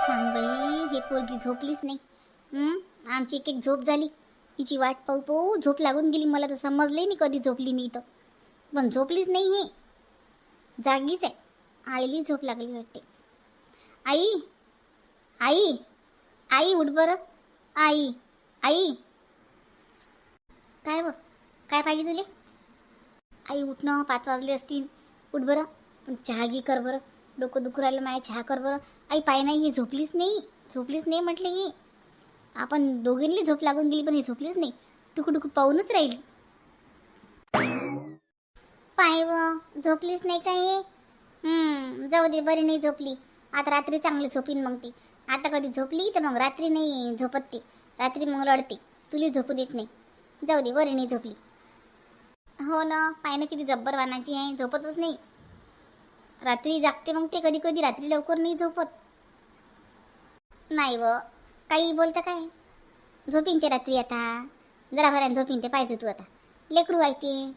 सांग बाई, हे पोरगी झोपलीच नाही. आमची एक एक झोप झाली. हिची वाट पाहू पाहू झोप लागून गेली. मला तर समजलंही नाही कधी झोपली मी इथं, पण झोपलीच नाही. हे जागीच आहे. आईली झोप लागली वाटते. आई, आई, आई उठ बरं. आई, आई, काय व काय पाहिजे तुले? आई उठणं, 5 वाजले असतील. उठ बरं, चहा घे कर बरं. डोकं दुखू राहिलं माय, चहा कर बरं. आई पाय नाही, ही झोपलीच नाही. झोपलीच नाही म्हटलं. ही आपण दोघींनी झोप लागून गेली, पण ही झोपलीच नाही. टुकू टुकू पाहूनच राहिली. पाय व झोपलीच नाही काय? जाऊ दे, बरी नाही झोपली. आता रात्री चांगली झोपीन मग ती. आता कधी झोपली तर मग रात्री नाही झोपत ती. रात्री मग रडते, तुला झोपू देत नाही. जाऊ दे, बरी नाही झोपली. हो ना, पाय ना किती जब्बर वानाची आहे, झोपतच नाही. रात्री जागते मग ते, कधी कधी रात्री लवकर नाही झोपत. नाही व, काही बोलतं काय? झोपीन ते रात्री. आता जरा भरान झोपीन ते, पाहिजे तू आता लेकरू आहे ते.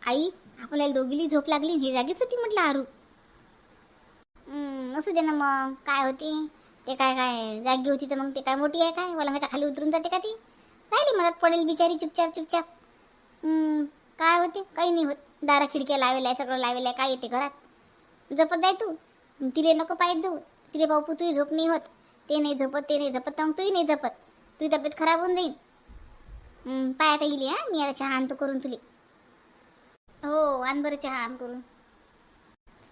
आई, आपल्याला दोघीली झोप लागली, ही जागीच होती म्हटलं आरू. असू दे ना मग, काय होती ते? काय काय जागी होती तर मग ते काय मोठी आहे काय? वलंगाच्या खाली उतरून जाते का ती? राहिली मदत पडेल बिचारी चुपचाप चुपचाप. काय होते? काही नाही होत. दारा खिडक्या लावेल्या आहे, सगळं लावेलं आहे. काय येते घरात? झोपत जाय तू. तिले नको पाहिजे जाऊ. तिले बापू तुही झोप नाही होत. ते नाही झोपत, ते नाही झोपत, मग तुही नाही झोपत. तुझी तब्येत खराब होऊन जाईल. पाय आता येईल. मी आता चहा आणतो करून तुले. हो, आण बरं चहा आण करून.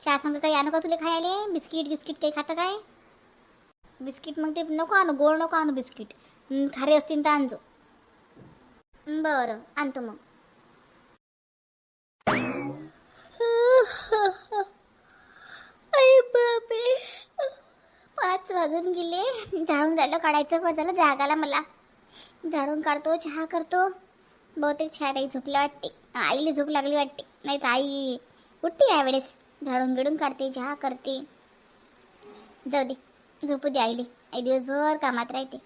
चहा सांग काही आणू का तुला खायला? बिस्किट गिस्किट काही खातं काय? बिस्किट मग ते नको आणू, गोड नको आणू बिस्किट. खारे असतील तर आणजो. बरं, आणतो मग. आई बापरे, 5 वाजून गेले. झाडून राहिलं काढायचं, बसायला जागाला मला. झाडून काढतो, चहा करतो. बहुतेक चहा ताई झोपल्या वाटते. आईला झोप लागली वाटते. नाही तर आई उठते यावेळेस. झाडून गिडून काढते, चहा करते. जाऊ दे, झोपू दे आईले. आई दिवसभर कामात राहते.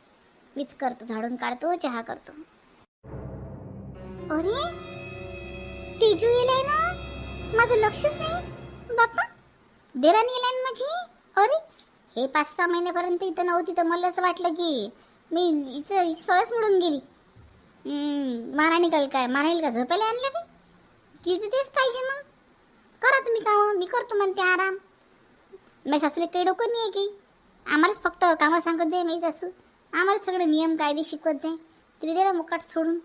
मीच करतो, झाडून काढतो, चहा करतो. अरे, तेजू येलाय ना, माझं लक्षच नाही. बाप्पा, देराणी येलाय ना माझी. अरे, हे 5-6 महिन्यापर्यंत इथं नव्हती तर मला असं वाटलं की मी हिचं सवयच मिळून गेली. महाराणी काय महाराणी का झोपायला आणलं ते? तिथे तेच पाहिजे. मग करा तुम्ही काम, मी करतो म्हणते आराम. माझ्या सासूला काही डोकं नाही आहे की? आम्हालाच फक्त कामं सांगत जाय माझी सासू. आम्हाला सगळे नियम कायदे शिकवत जाय. तिथे दिला मुकाट सोडून.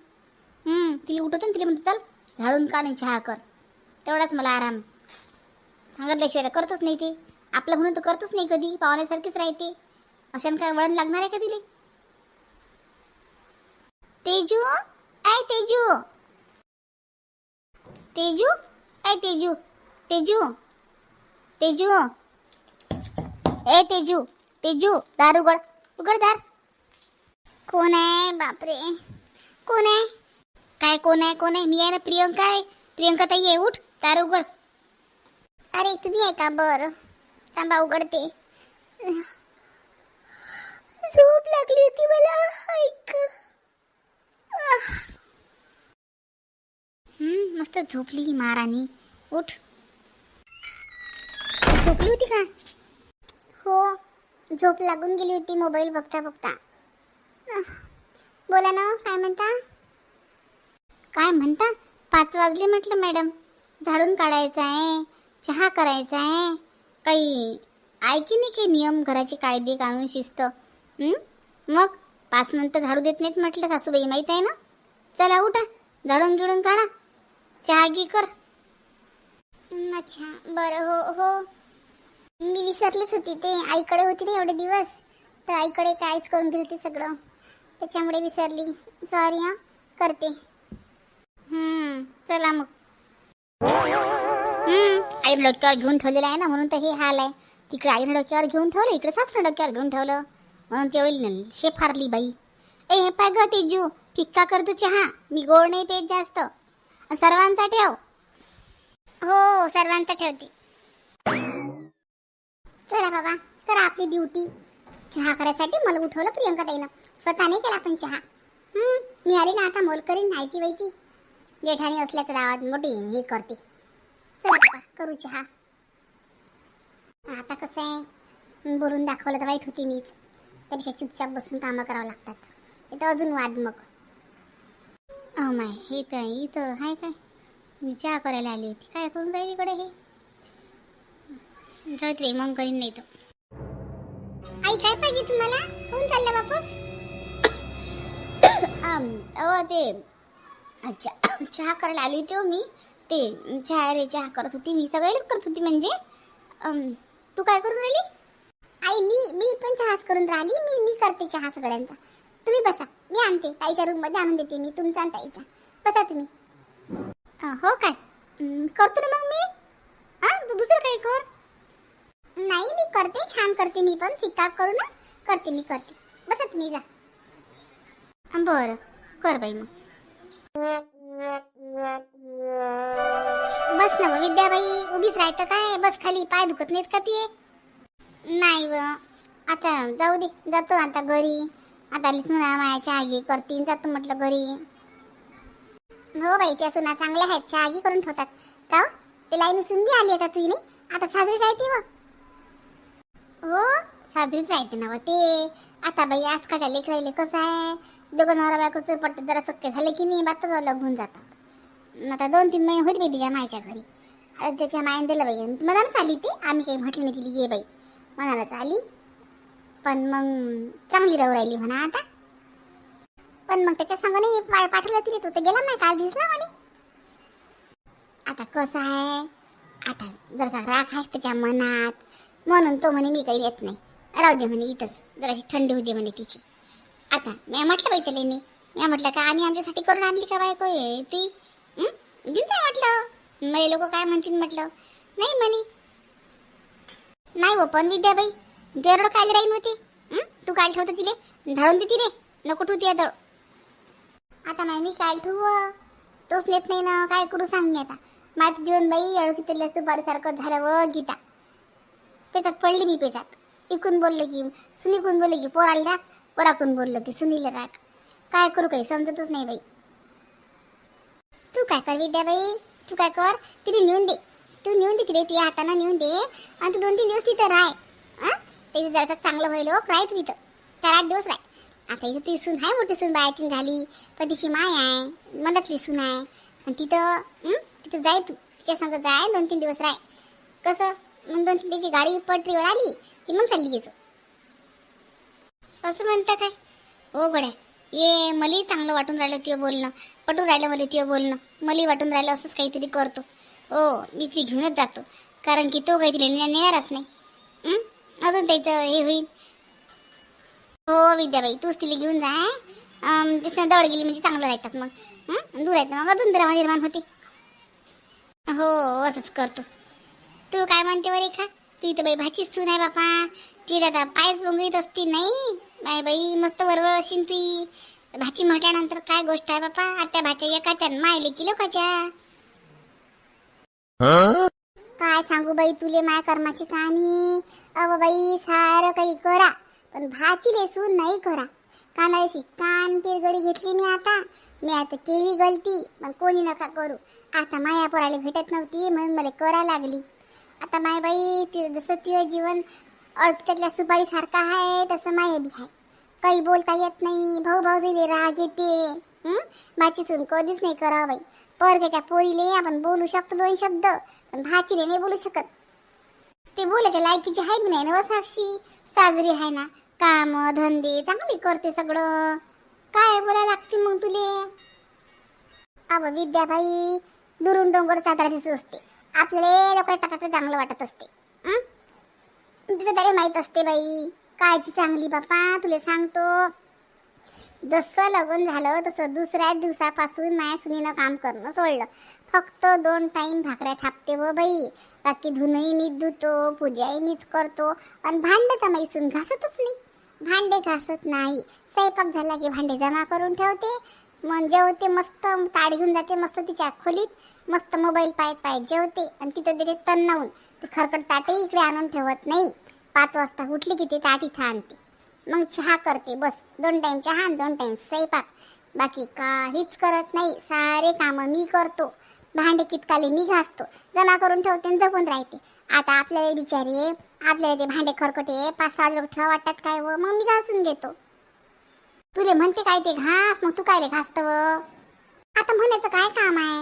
तिला उठवतो तिला म्हणते चल झाडून काढ आणि चहा कर. तेवढाच मला आराम. सांगितल्याशिवाय करतच नाही ते. आपलं म्हणून तर करतच नाही कधी. पाहुण्यासारखीच राहते. अशानं काय वळण लागणार आहे का तिला? तेजू, ऐ तेजू, तेजू, ऐ तेजू, तेजू, तेजू, ए तेजू, तेजू, दार उघड, उघड दार. कोण आहे? बापरे, कोण आहे? काय कोण आहे? कोण आहे? मी आहे ना, प्रियंका आहे. प्रियंका ताई आहे, उठ, दार उघड. अरे तुम्ही आहे का? बरं थांबा, उघडते. झोप लागली होती मला. ऐक, मस्त झोपली महाराणी. उठ. झोपली होती का? हो, झोप लागून गेली होती मोबाईल बघता बघता. बोला ना, काय म्हणता? काय म्हणता? 5 वाजले म्हटलं मॅडम. झाडून काढायचं आहे, चहा करायचा आहे. काही ऐकी नाही की नियम, घराचे कायदे कानून शिस्त. मग 5 नंतर झाडू देत नाहीत म्हटलं सासूबाई, माहीत आहे ना. चला उठा, झाडून गिडून काढा, चहा गी कर. अच्छा, बरं. हो हो, मी विसरलीच होती. ते आईकडे होती ना एवढे दिवस, तर आईकडे कायच करून घेत होती सगळं, त्याच्यामुळे विसरली. सॉरी हां, करते. चला मग. आईने डोक्यावर घेऊन ठेवलेलं आहे ना, म्हणून तर हे हाल आहे. तिकडे आईने डोक्यावर घेऊन ठेवलं, इकडे सासूने डोक्यावर घेऊन ठेवलं, म्हणून तेवढी शेफारली बाई. ए हे पाय ग तेजू, फिक्का कर तू चहा. मी गोड नाही पेत जास्त. सर्वांचा ठेव. हो, सर्वांचा ठेवते. चला बाबा, करा आपली ड्युटी. चहा करायसाठी मला उठवलं प्रियंका ताईनं. स्वतः नाही केला पण चहा. मी आली ना आता, मोल करीन माहिती वाहिती. जेठाणी असल्याचं गावात मोठी हे करते. चला बाबा, करू चहा. आता कसं आहे, बोलून दाखवलं तर वाईट होती मीच. त्यापेक्षा चुपचाप बसून कामं करावं लागतात. इथं अजून वाद मग. माय हे काय इथं आहे काय? मी चहा करायला आली होती. काय करून राहिली इकडे हे? जाऊ दे मग करीन नाही तर. आई काय पाहिजे तुम्हाला? कोण चालला बापूस? ते अच्छा चहा करायला आली होती हो मी. ते चहा करत होती मी. सगळेच करत होती म्हणजे. तू काय करून राहिली? आई मी पण चहाच करून राहिली. मी करते चहा सगळ्यांचा. तुम्ही बसा, मी आणते. ताईच्या रूम मध्ये आणून देते मी तुमचा आणि ताईचा. बसा तुम्ही. हो काय? करतो ना मग मी. तू दुसरं काही कर. नाही मी करते, छान करते मी पण. ठीक-ठाक करू ना. करते मी करते. बसा तुम्ही जा. बरं कर बाई मग. बस ना विद्याबाई, उभीच राहतं काय? बस खाली. पाय दुखत नाहीत का तुझे? नाही व आता जाऊ दे. जातो आता घरी. आता सुना माया चहा घे करतील. जातो म्हटलं घरी. हो बाई त्या सुना चांगल्या आहेत. चहा घे करून ठेवतात का हो? ते लाईन सुंदी आली आता तुझी नाही. आता साजरी राहते व. हो साजरीच राहते ना व ते. आता बाई आजकालच्या लेकराईले कसं आहे, दोघं नवरा बायकोचं पट्ट जरा सक्के झाले की नाही बातच अलग होऊन जातात. आता 2-3 महिने होते बाई तिच्या मायच्या घरी. आता त्याच्या मायने दिलं बाई. मनालाच आली ती. आम्ही काही म्हटलं नाही तिला ये बाई. मनालाच आली. पण मग चांगली राहू राहिली म्हणा आता. पण मग त्याच्या संग नाही पाठवलं तिला. तो तर गेला नाही. काल दिसला मला. आता कसं आहे, आता जरासा राग आहे त्याच्या मनात. म्हणून तो म्हणे मी काही येत नाही. राहू दे म्हणे इथंच. जराशी थंडी होती म्हणे तिची. आता मी म्हटलं बाई त्याला मी म्हटलं का आम्ही आमच्यासाठी करून आणली का बायको ती? घेऊन जाय म्हटलं. मला लोक काय म्हणतील म्हटलं. नाही म्हणे. नाही हो पण विद्याबाई तू एवढं काय राहीन होती. तू काय ठेवतो तिले? धाडून देती रे. नको ठेवती आता. आता नाही मी काय ठेवू? तोच नेत नाही ना. काय करू सांग मी आता. माझं जीवन बाई अडकी तिला दुपारीसारखं झालं व गीता. पेचात पडली मी पेचात. इकून बोललं की सुनीकून बोललं की पोराला राग. पोराकून बोललं की सुनीला राग. काय करू काही समजतच नाही बाई. तू काय कर विद्याबाई, तू काय कर तिने नेऊन दे. तू नेऊन दे तिथे तुझ्या हाताने नेऊन दे. आणि तू 2-3 दिवस तिथं राह. त्याचं जरा चांगलं व्हायला राह तू तिथं. 4-8 दिवस राह. आता इथं तुझी सून आहे, मोठी सून बायातीन झाली. पण तिची माय आहे, मधातली सून आहे. आणि तिथं जाय तू. तिच्या संग जाय 2-3 दिवस राह. कसं मग 2-3 दिवशी गाडी पटरीवर आली की मग चालली यायचो. असं म्हणता काय? हो गड्या ये मलाही चांगलं वाटून राहिलं तुझं बोलणं. पटून राहिलं मला तुझं बोलणं. मलाही वाटून राहिलं असंच काहीतरी करतो. हो मी ती घेऊनच जातो. कारण की तो काहीतरी नेणारच नाही. अजून त्याचं हे होईल. हो विद्याबाई तूच तिला घेऊन जाय. तिथं दवड गेली म्हणजे चांगलं राहतात मग. दूर राहतं मग अजून द्रामा निर्माण होते. हो असंच करतो. तू काय म्हणते व रेखा? तू इथं बाई भाचीच सून आहे बापा. ती दादा पायच बोंगीत असती नाही. बाय बाई मस्त वरवळ अशीन तुई. भाची म्हटल्यानंतर काय गोष्ट आहे बापा. आता भाच्या एकाच्या मायले की लोकाच्या. काय सांगू बाई तुले माय कर्माची कहाणी. अव बाई सारं काही करा पण भाचीले सून नाही करा. कानाशी कान पिरगडी घेतली मी आता. मी आता केली गलती पण कोणी नका करू. आता माया पोराला भेटत नव्हती म्हणून मला करा लागली. आता माय बाई जसं तुझं जीवन अडक्यातल्या सुपारी सारखा आहे तसं माय बी आहे. काही बोलता येत नाही. भाऊ दिले राग येते. भाचीसून कधीच नाही करा बाई. पोरग्याच्या पोरीले आपण बोलू शकतो 2 शब्द पण भाचीले नाही बोलू शकत. ते बोलायच्या लायकीची आहे बी नाही ना साक्षी. साजरी आहे ना. काम धंदे चांगली करते सगळं. काय बोलायला लागते मग तुले? अव विद्याबाई दुरून डोंगर साजरा दिसत असते. आपल्याला लोकांच्या ताटात चांगलं वाटत असते. तिचं तरी माहित असते बाई. कायची चांगली बापा तुला सांगतो. जसं लग्न झालं तसं दुसऱ्या दिवसापासून माया सुनीनं काम करणं सोडलं. फक्त 2 टाइम भाकऱ्या थापते व बाई. बाकी धुणंही मीच धुतो, पूजाही मीच करतो. आणि भांडे तर माई सून घासतच नाही. भांडे घासत नाही. स्वयंपाक झाला की भांडे जमा करून ठेवते. मग जेवते मस्त ताट घेऊन जाते मस्त तिच्या खोलीत. मस्त मोबाईल पाहत जेवते. आणि तिथं देते तन्नावून. ते खरकट ताटही इकडे आणून ठेवत नाही. 5 वाजता उठली की ते ताट इथं आणते. मग चहा करते बस. 2 टाइम चहा 2 टाइम स्वयंपाक. बाकी काहीच करत नाही. सारे कामं मी करतो. भांडे कितकाले मी घासतो. जमा करून ठेवते आणि जपून राहते. आता आपल्याला बिचारे आपल्याला ते भांडे खरकटे 5-6 लोक ठेवा वाटतात काय व मग मी घासून घेतो. तुले म्हणते काय ते घास, मग तू काय रे घासतं व? आता म्हणायचं काय काम आहे?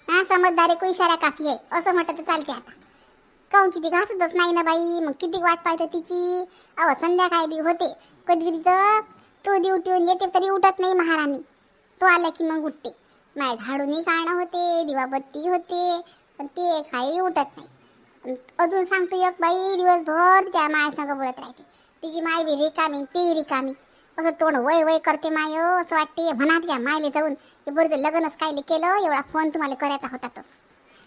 हा, समजदारी को इशारा काफी आहे असं म्हटलं तर चालते. आता काऊन किती घासतच नाही ना बाई, मग किती वाट पाहते तिची. अहो संध्याकाळी बी होते कधी कधी तर तो ड्युटीवर येते तरी उठत नाही महाराणी. तो आला की मग उठते. माय झाडूनही काढणं होते, दिवाबत्ती होते, पण ते काही उठत नाही. अजून सांगतो एक बाई दिवसभर त्या माय संग बोलत राहते. तिची माय बी रिकामी ते रिकामी, असं तोंड वय वय करते माय. असं वाटते म्हणा त्या मायले जाऊन ते बरं लग्नच काय केलं, एवढा फोन तुम्हाला करायचा होता तर.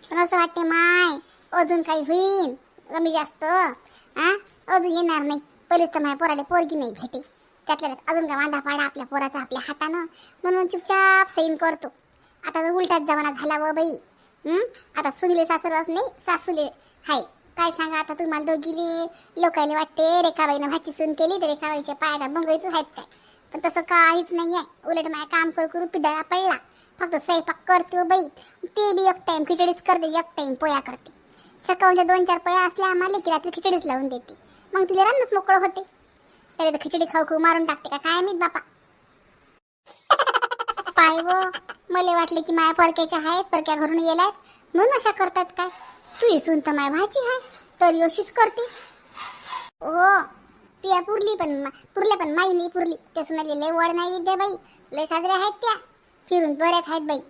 पण असं वाटते माय अजून काही होईन कमी जास्त, अजून येणार नाही. पहिलेच तर माझ्या पोराला पोरगी नाही भेटे, त्यातल्या अजून काय वांदा पाडा आपल्या पोराचा आपल्या हातानं, म्हणून चुपचाप सैन करतो. आता तर उलटाच जमाना झाला व बाई. आता सुनीले सासरच नाही सासूले हाय. काय सांगा आता तुम्हाला दोघीले. लोकायला वाटते रेखाबाईनं भाची सून केली तर रेखाबाईच्या पायाला बंगईतच आहेत काय, पण तसं काहीच नाही आहे. उलट माझ्या काम करू करू पिदळा पडला. फक्त स्वयंपाक करते बाई, ते बी एक टाइम खिचडीच करते, एक टाइम पोया करते. सकाळच्या 2-4 पोया असल्या आम्हाला की रात्री खिचडीच लावून देते, मग तिला रान्नच मोकळं होते. त्याला तर खिचडी खाऊ खाऊ मारून टाकते का काय माहित बापा. पाय व मला वाटले की माया परक्याच्या आहेत, परक्या घरून गेल्यात म्हणून अशा करतात काय. तू सून तर माय भाची आहे तरी अशीच करते. हो त्या पुरल्या पण माई नाही पुरली. त्या सुनाली लय वड नाही विद्या बाई, लय साजरे आहेत त्या, फिरून बऱ्याच आहेत बाई.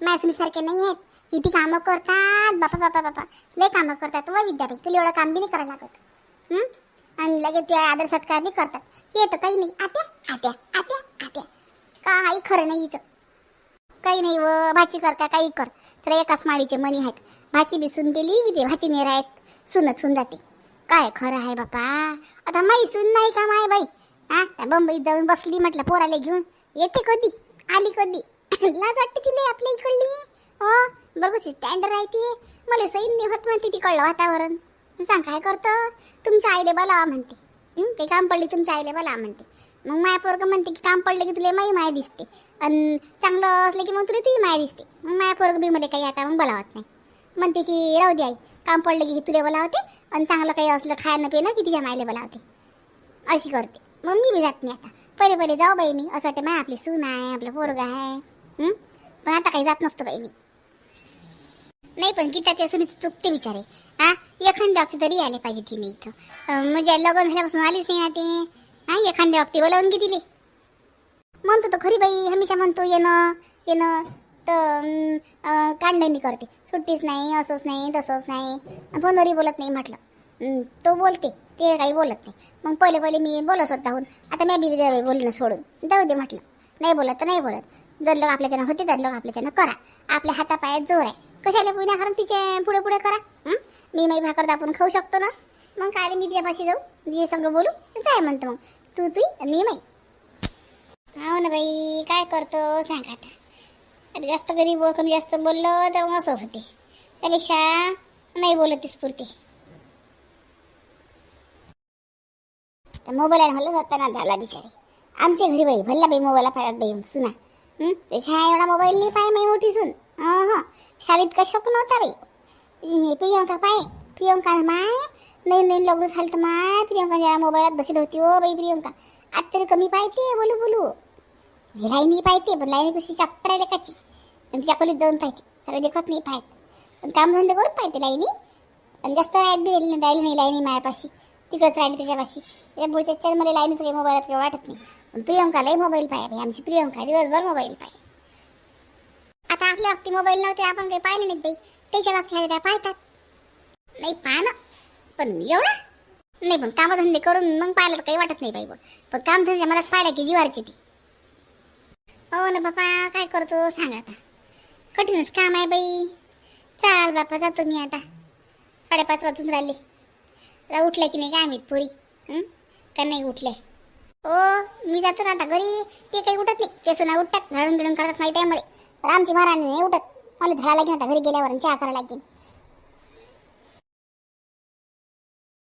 माझ्या सारखे नाही आहेत. किती कामं करतात बापा बापा बापा, लय कामं करतात व विद्याबाई. तुला एवढं काम बी नाही करायला लागत. आणि लगेच त्या आदर सत्कार बी करतात. हे तर काही नाही, आत्या आत्या आत्या आत्या, काही खरं नाही इथं. काही नाही व भाची कर का काही कर, सर एकाच माळीचे मणी आहेत. भाची बी सून गेली की ते भाची नेर आहेत, सूनच सून जाते. काय खरं आहे बापा. आता माई सून नाही का माय बाई. त्या बंबईत जाऊन बसली म्हटलं पोराला घेऊन, येते कधी आली कधी. लाज वाटते तिला आपल्या इकडली. हो बरोबर स्टँडर्ड राहते. मला सैन नाही होत म्हणते तिकडलं वातावरण. सांग काय करतं, तुमच्या आईले बोलावा म्हणते. ते काम पडले तुमच्या आईले बोलावा म्हणते. मग माया पोरगं म्हणते की काम पडलं की तुला माई माया दिसते, आणि चांगलं असलं की मग तुला तुझी माया दिसते. मग माया पोरगं बी मध्ये काही आता मग बोलावत नाही. म्हणते की राहू दे आई, काम पडलं की तुला बोलावते, आणि चांगलं काही असलं खायला पिणं की तिच्या मायला बोलावते. अशी करते. मग मी बी जात नाही आता. पहिले पहिले जाऊ बाई मी, असं वाटतं माय आपली सून आहे आपलं पोरगं आहे. पण आता काही जात नसतो बाई मी. नाही पण गीताच्या सुनीची चुकते बिचारे. एखाद्या बाबतीत तरी आले पाहिजे तिने इथं. म्हणजे लग्न झाल्यापासून आलीच नाही ना ते. एखाद्या बाबतीत बोलावून घे तिले. म्हणतो तर खरी बाई, हमेशा म्हणतो येणं येणं, तर कांडणी करते. सुट्टीच नाही, असंच नाही तसंच नाही, फोनवरही बोलत नाही म्हटलं. तो बोलते, ते काही बोलत नाही. मग पहिले पहिले मी बोलत स्वतःहून, आता मी बी बोलणं सोडून जाऊ दे म्हटलं. नाही बोलत तर नाही बोलत. जर लोक आपल्याच्यानं होते तर लोक आपल्याच्यानं करा. आपल्या हातापायात जोर आहे, कशाला विनाकारण तिचे पुढे पुढे करा. मी माई भाकर दापून खाऊ शकतो ना. मग काय मी तिच्यापाशी जाऊ, तिचे संग बोलू काय म्हणतो. मग तू मी माई. हो ना बाई, काय करतो सांग आता. आता जास्त गरीब कमी जास्त बोललं तर मग असं होते. त्यापेक्षा नाही बोलतीस पुरते. तर मोबाईल हल्ला जाताना झाला बिचारी. आमच्या घरी बाई भल्ला बाई मोबाईलला पाहतात बाई सुना. त्याच्या एवढा मोबाईल नाही पाय माई मोठी सून. शाळेत का शक नव्हता बाई. प्रियंका पाय, प्रियंका माय नवीन नवीन लग्न झालं तर माय प्रियंका मोबाईलात बसत होती. हो बाई प्रियंका आता तरी कमी पाहते बोलू बोलू. लाईनी पाहते पण लाईनी कशी चप्टर आहे लेखाची, आणि तिच्या खोलीत जाऊन पाहते. सगळे देखत नाही पाहत, पण कामधंदे करून पाहते लाईनी. आणि जास्त राहत बी राहिली नाही लाईनी मायापाशी, तिकडंच राहिली त्याच्यापाशी. त्या पुढच्या मला लाईनीचं काही मोबाईलात काही वाटत नाही. पण प्रियंकालाही मोबाईल पाहिजे. आमची प्रियंका दिवसभर मोबाईल पाहिजे. आता आपल्या बाबतीत मोबाईल नव्हते, आपण काही पाहिले नाहीत बाई. त्याच्या बाबतीत काय पाहतात नाही पाहणं, पण एवढा नाही. पण कामधंदे करून मग पाहिलं तर काही वाटत नाही बाई. पण कामधंदे मला पाहिलं की जीवारची ती. हो ना बापा, काय करतो सांग आता. कठीणच काम आहे बाई. चाल बापा जातो मी आता. 5:30 वाजून राहिले. उठले की नाही काय माहीत पोरी, का नाही उठले. हो मी जातो ना आता घरी. ते काही उठत नाही, ते सुना उठतात झाडून गिडून करतात माहिती आहे मध्ये. आमची महाराणी नाही उठत. मला झाडा लागेल आता घरी गेल्यावर चहा करायला लागेल.